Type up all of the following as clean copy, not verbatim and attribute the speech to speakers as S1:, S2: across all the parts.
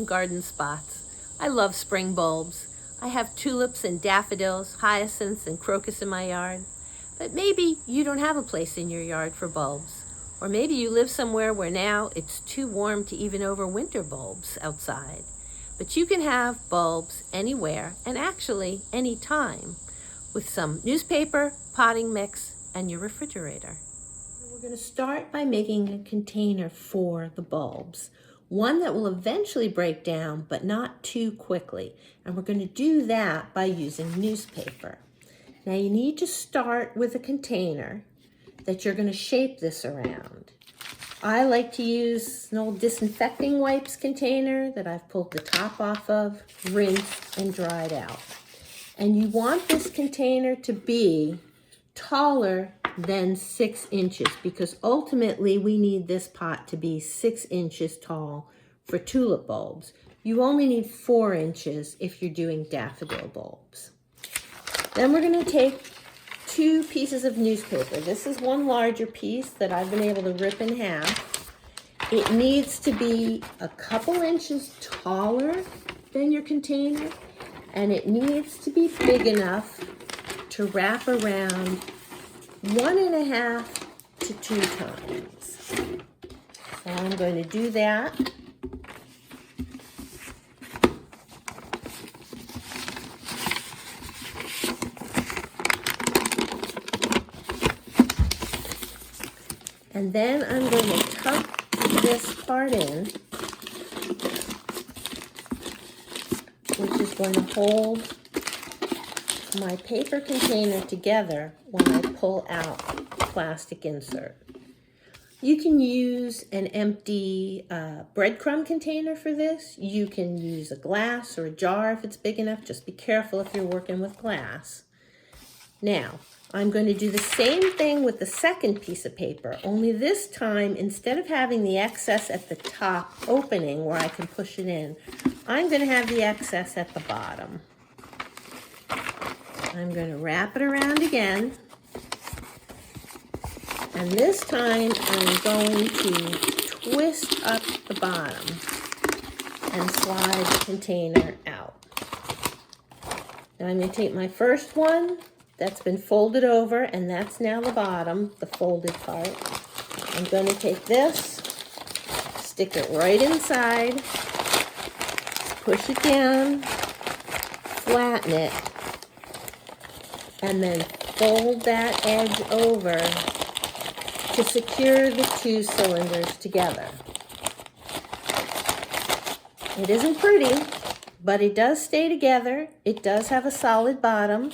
S1: from Garden Spots. I love spring bulbs. I have tulips and daffodils, hyacinths and crocus in my yard. But maybe you don't have a place in your yard for bulbs. Or maybe you live somewhere where now it's too warm to even overwinter bulbs outside. But you can have bulbs anywhere and actually anytime with some newspaper, potting mix, and your refrigerator. We're going to start by making a container for the bulbs. One that will eventually break down, but not too quickly. And we're going to do that by using newspaper. Now you need to start with a container that you're going to shape this around. I like to use an old disinfecting wipes container that I've pulled the top off of, rinsed, and dried out. And you want this container to be taller than 6 inches because ultimately we need this pot to be 6 inches tall for tulip bulbs. You only need 4 inches if you're doing daffodil bulbs. Then we're going to take 2 pieces of newspaper. This is one larger piece that I've been able to rip in half. It needs to be a couple inches taller than your container, and it needs to be big enough to wrap around 1.5 to 2 times. So I'm going to do that. And then I'm going to tuck this part in, which is going to hold my paper container together when I pull out the plastic insert. You can use an empty breadcrumb container for this. You can use a glass or a jar if it's big enough. Just be careful if you're working with glass. Now, I'm going to do the same thing with the second piece of paper, only this time, instead of having the excess at the top opening where I can push it in, I'm going to have the excess at the bottom. I'm going to wrap it around again, and this time I'm going to twist up the bottom and slide the container out. Now I'm going to take my first one that's been folded over, and that's now the bottom, the folded part. I'm going to take this, stick it right inside, push it down, flatten it, and then fold that edge over to secure the 2 cylinders together. It isn't pretty, but it does stay together. It does have a solid bottom.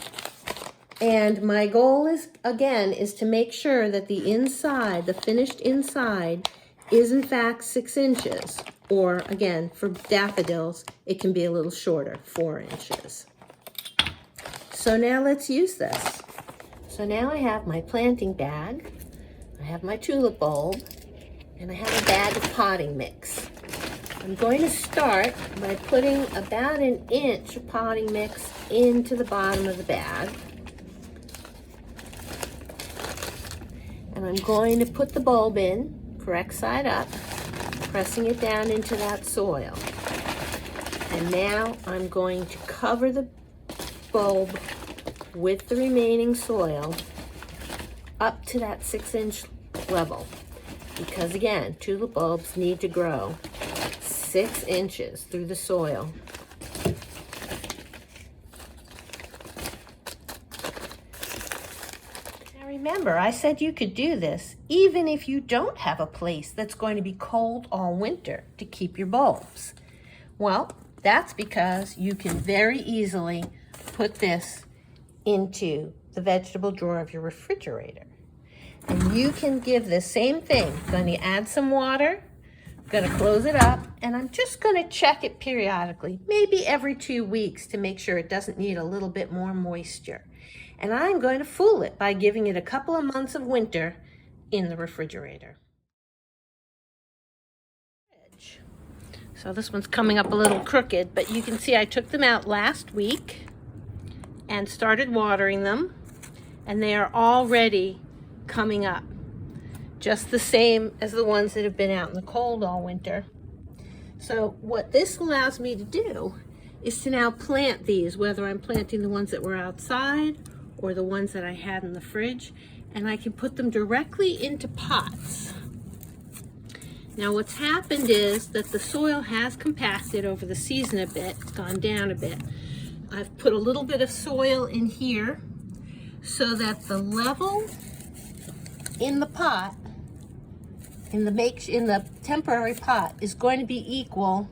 S1: And my goal is, again, is to make sure that the inside, the finished inside, is in fact 6 inches. Or again, for daffodils, it can be a little shorter, 4 inches. So now let's use this. So now I have my planting bag, I have my tulip bulb, and I have a bag of potting mix. I'm going to start by putting about 1 inch of potting mix into the bottom of the bag. And I'm going to put the bulb in, correct side up, pressing it down into that soil. And now I'm going to cover the bulb with the remaining soil up to that 6-inch level. Because again, tulip bulbs need to grow 6 inches through the soil. Remember, I said you could do this even if you don't have a place that's going to be cold all winter to keep your bulbs. Well, that's because you can very easily put this into the vegetable drawer of your refrigerator. And you can give the same thing. I'm going to add some water, I'm going to close it up, and I'm just going to check it periodically, maybe every 2 weeks to make sure it doesn't need a little bit more moisture. And I'm going to fool it by giving it a couple of months of winter in the refrigerator. So this one's coming up a little crooked, but you can see I took them out last week and started watering them, and they are already coming up, just the same as the ones that have been out in the cold all winter. So what this allows me to do is to now plant these, whether I'm planting the ones that were outside or the ones that I had in the fridge, and I can put them directly into pots. Now what's happened is that the soil has compacted over the season a bit, gone down a bit. I've put a little bit of soil in here so that the level in the pot, in the temporary pot, is going to be equal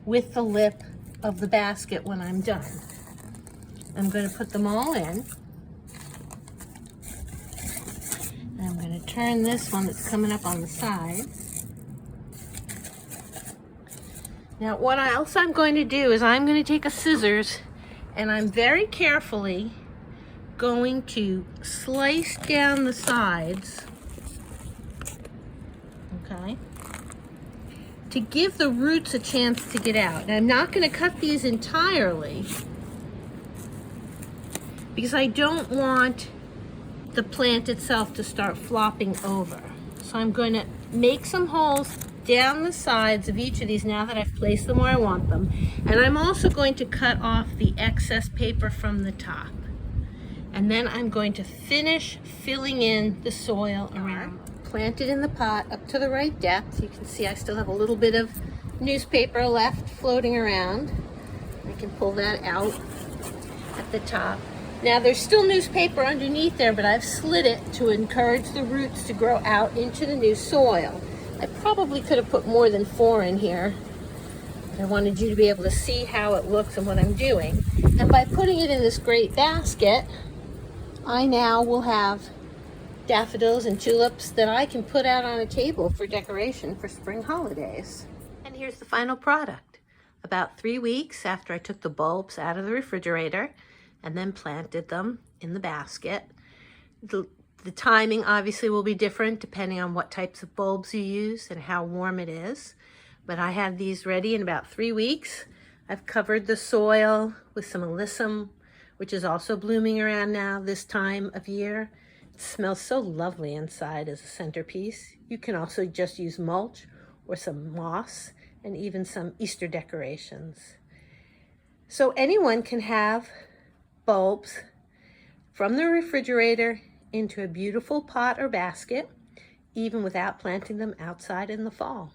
S1: with the lip of the basket when I'm done. I'm going to put them all in. And I'm going to turn this one that's coming up on the side. Now what else I'm going to do is I'm going to take a scissors and I'm very carefully going to slice down the sides, okay, to give the roots a chance to get out. And I'm not going to cut these entirely because I don't want the plant itself to start flopping over. So I'm going to make some holes down the sides of each of these now that I've placed them where I want them. And I'm also going to cut off the excess paper from the top. And then I'm going to finish filling in the soil around. Planted in the pot up to the right depth. You can see I still have a little bit of newspaper left floating around. I can pull that out at the top. Now there's still newspaper underneath there, but I've slid it to encourage the roots to grow out into the new soil. I probably could have put more than 4 in here. I wanted you to be able to see how it looks and what I'm doing. And by putting it in this great basket, I now will have daffodils and tulips that I can put out on a table for decoration for spring holidays. And here's the final product. About 3 weeks after I took the bulbs out of the refrigerator and then planted them in the basket. The timing obviously will be different depending on what types of bulbs you use and how warm it is. But I had these ready in about 3 weeks. I've covered the soil with some alyssum, which is also blooming around now this time of year. It smells so lovely inside as a centerpiece. You can also just use mulch or some moss and even some Easter decorations. So anyone can have bulbs from the refrigerator into a beautiful pot or basket, even without planting them outside in the fall.